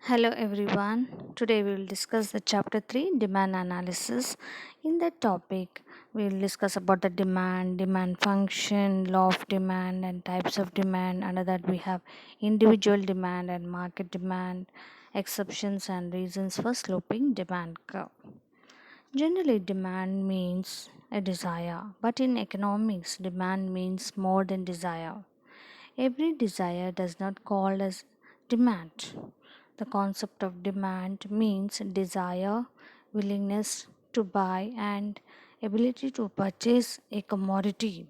Hello everyone. Today we will discuss the chapter 3 demand analysis. In that topic, we will discuss about the demand function, law of demand and types of demand. Under that we have individual demand and market demand, exceptions and reasons for sloping demand curve. Generally demand means a desire, but in economics demand means more than desire. Every desire does not call as demand. The concept of demand means desire, willingness to buy, and ability to purchase a commodity.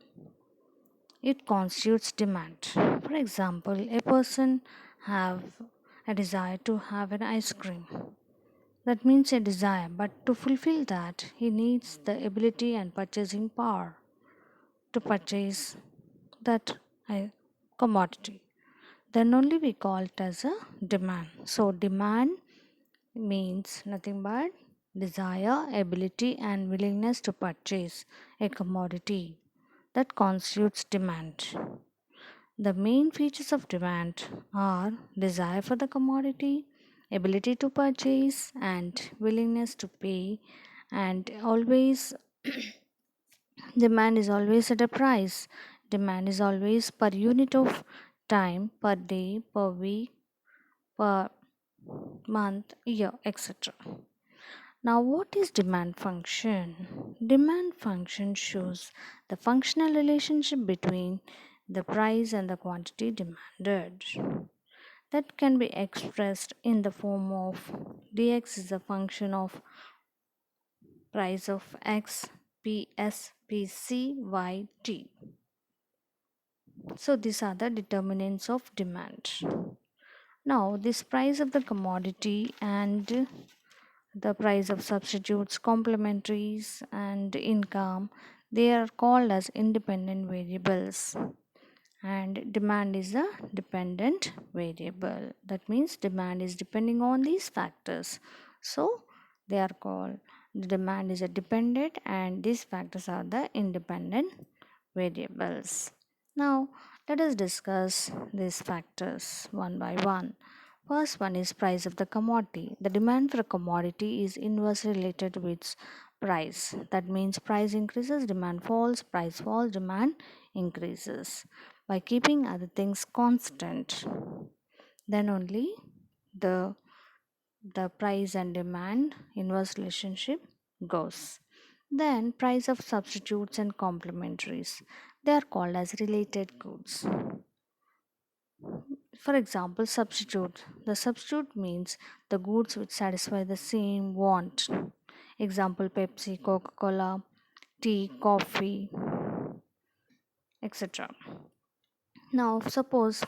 It constitutes demand. For example, a person have a desire to have an ice cream. That means a desire, but to fulfill that, he needs the ability and purchasing power to purchase that uh, commodity. Then only we call it as a demand. So, demand means nothing but desire, ability, and willingness to purchase a commodity that constitutes demand. The main features of demand are desire for the commodity, ability to purchase, and willingness to pay. And always, demand is always at a price. Demand is always per unit of time, per day, per week, per month, year, etc. Now, what is demand function? Demand function shows the functional relationship between the price and the quantity demanded. That can be expressed in the form of dx is a function of price of x ps pc y t. So, these are the determinants of demand. Now, this price of the commodity and the price of substitutes, complementaries, and income, they are called as independent variables. And demand is a dependent variable. That means demand is depending on these factors. So, they are called the demand is a dependent, and these factors are the independent variables. Now, let us discuss these factors one by one. First one is price of the commodity. The demand for a commodity is inversely related with price. That means price increases, demand falls, price falls, demand increases. By keeping other things constant, then only the the price and demand inverse relationship goes. Then price of substitutes and complementaries. They are called as related goods. For example, substitute. The substitute means the goods which satisfy the same want. Example Pepsi, Coca Cola, tea, coffee, etc. Now, suppose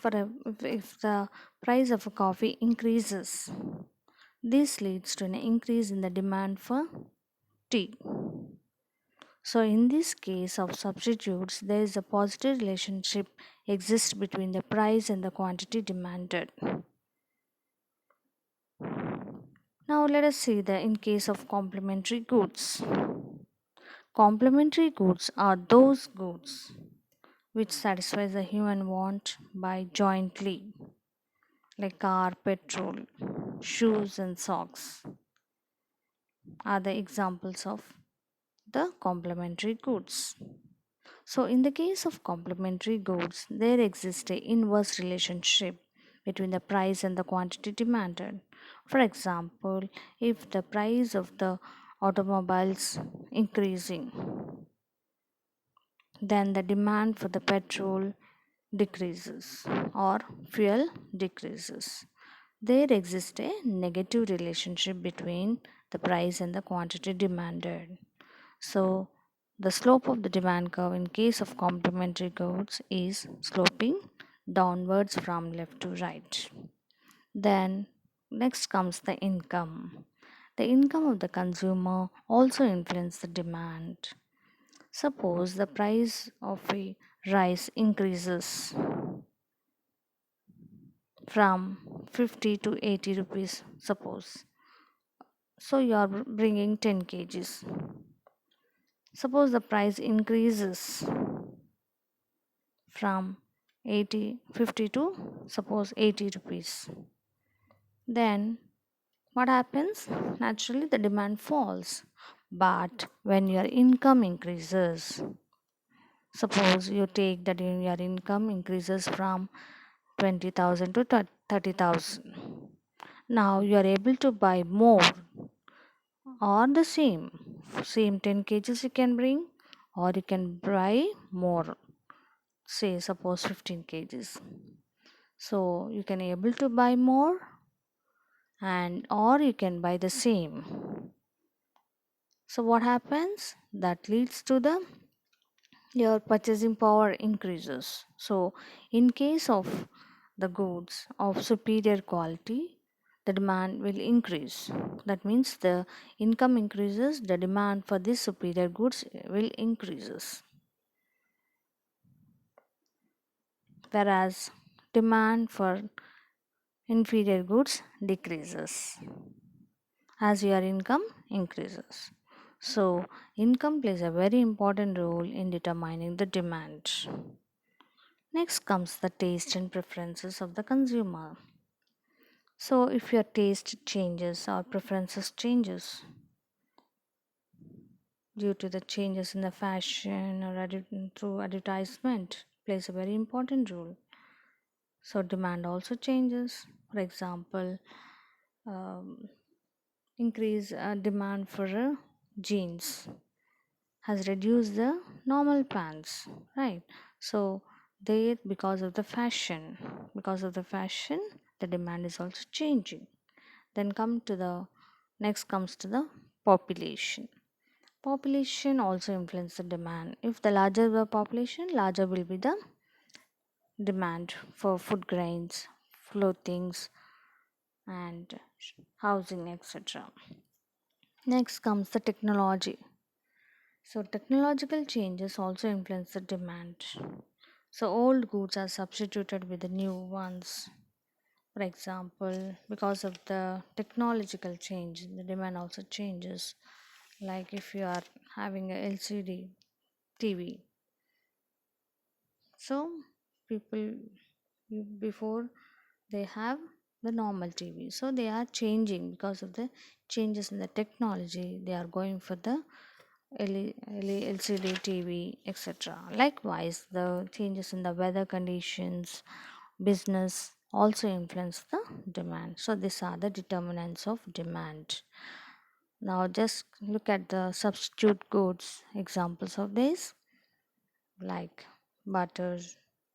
if the price of a coffee increases, this leads to an increase in the demand for tea. So, in this case of substitutes, there is a positive relationship exists between the price and the quantity demanded. Now let us see the in case of complementary goods. Complementary goods are those goods which satisfy the human want by jointly, like car, petrol, shoes and socks are the examples of the complementary goods. So in the case of complementary goods, there exists a inverse relationship between the price and the quantity demanded. For example, if the price of the automobiles increasing, then the demand for the petrol decreases or fuel decreases. There exists a negative relationship between the price and the quantity demanded. So, the slope of the demand curve in case of complementary goods is sloping downwards from left to right. Then, next comes the income. The income of the consumer also influences the demand. Suppose the price of a rice increases from 50 to 80 rupees, suppose. So, you are bringing 10 kgs. Suppose the price increases from 50 to suppose 80 rupees. Then what happens? Naturally, the demand falls. But when your income increases, suppose you take that your income increases from 20,000 to 30,000. Now you are able to buy more or the same 10 kgs you can bring, or you can buy more, say suppose 15 kgs. So you can able to buy more, and or you can buy the same. So what happens? That leads to the your purchasing power increases. So in case of the goods of superior quality, the demand will increase. That means the income increases, the demand for these superior goods will increases. Whereas demand for inferior goods decreases as your income increases. So, income plays a very important role in determining the demand. Next comes the taste and preferences of the consumer. So, if your taste changes or preferences changes due to the changes in the fashion or through advertisement, plays a very important role. So, demand also changes. For example, um, increase demand for jeans has reduced the normal pants, right? So they, because of the fashion, the demand is also changing. Then come to the next comes to the population. Population also influence the demand. If the larger the population, larger will be the demand for food grains, clothings, and housing, etc. Next comes the technology. So, technological changes also influence the demand. So, old goods are substituted with the new ones. For example, because of the technological change, the demand also changes. Like if you are having a LCD TV, so people before they have the normal TV, so they are changing because of the changes in the technology. They are going for the LCD TV, etc. Likewise, the changes in the weather conditions, business also influence the demand. So, these are the determinants of demand. Now, just look at the substitute goods examples of this, like butter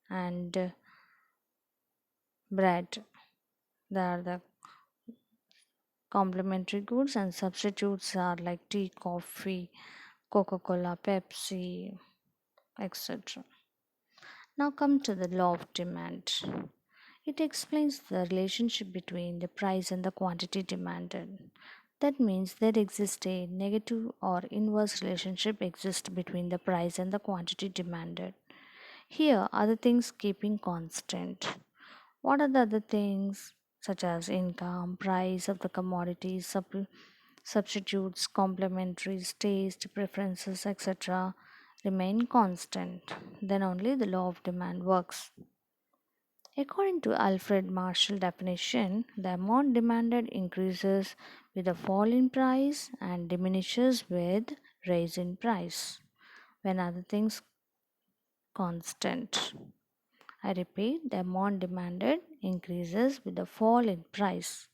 and bread. They are the complementary goods, and substitutes are like tea, coffee, Coca Cola, Pepsi, etc. Now come to the law of demand. It explains the relationship between the price and the quantity demanded. That means there exists a negative or inverse relationship exists between the price and the quantity demanded. Here are the things keeping constant. What are the other things such as income, price of the commodities, substitutes, complementaries, taste, preferences, etc. remain constant? Then only the law of demand works. According to Alfred Marshall definition, the amount demanded increases with a fall in price and diminishes with rise in price when other things constant. I repeat, the amount demanded increases with the fall in price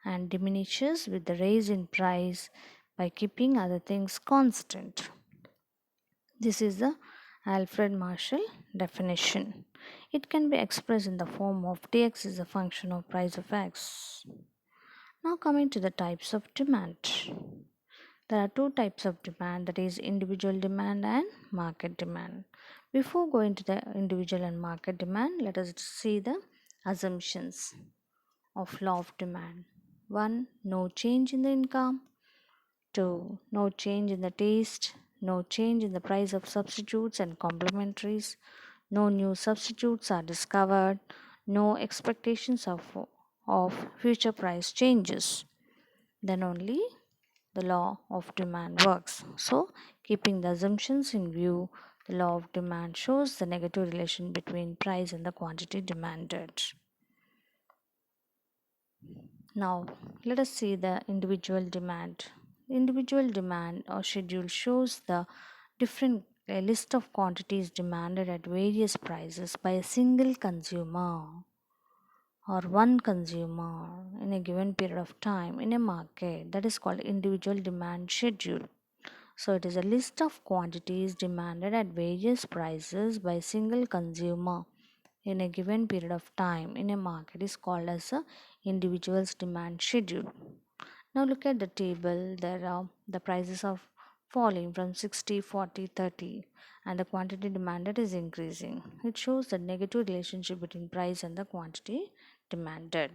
and diminishes with the rise in price by keeping other things constant. This is the Alfred Marshall definition. It can be expressed in the form of dx is a function of price of x. Now coming to the types of demand. There are two types of demand, that is individual demand and market demand. Before going to the individual and market demand, let us see the assumptions of law of demand. 1. No change in the income. 2. No change in the taste. No change in the price of substitutes and complementaries. No new substitutes are discovered. No expectations of future price changes. Then only the law of demand works. So, keeping the assumptions in view, the law of demand shows the negative relation between price and the quantity demanded. Now, let us see the individual demand. Individual demand or schedule shows the different a list of quantities demanded at various prices by a single consumer or one consumer in a given period of time in a market. That is called individual demand schedule. So it is a list of quantities demanded at various prices by a single consumer in a given period of time in a market is called as a individual's demand schedule. Now look at the table. There are the prices are falling from 60, 40, 30, and the quantity demanded is increasing. It shows the negative relationship between price and the quantity demanded.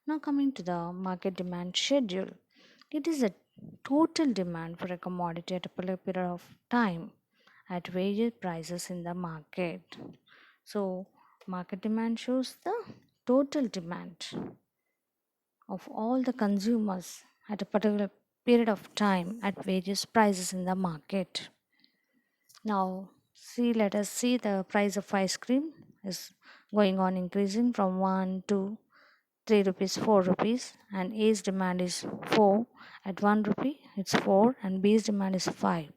Now coming to the market demand schedule. It is a total demand for a commodity at a particular period of time at various prices in the market. So market demand shows the total demand of all the consumers at a particular period of time at various prices in the market. Now, let us see the price of ice cream is going on increasing from 1 to 3 rupees, 4 rupees, and A's demand is 4 at 1 rupee, it's 4, and B's demand is 5.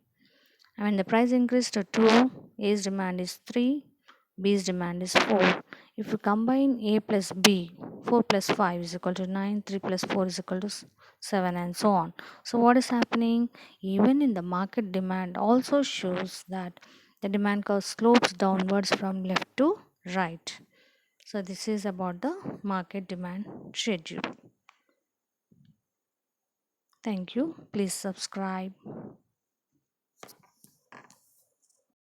And when the price increased to 2, A's demand is 3, B's demand is 4. If you combine A plus B, 4 plus 5 is equal to 9, 3 plus 4 is equal to 7, and so on. So, what is happening? Even in the market demand also shows that the demand curve slopes downwards from left to right. So, this is about the market demand schedule. Thank you. Please subscribe.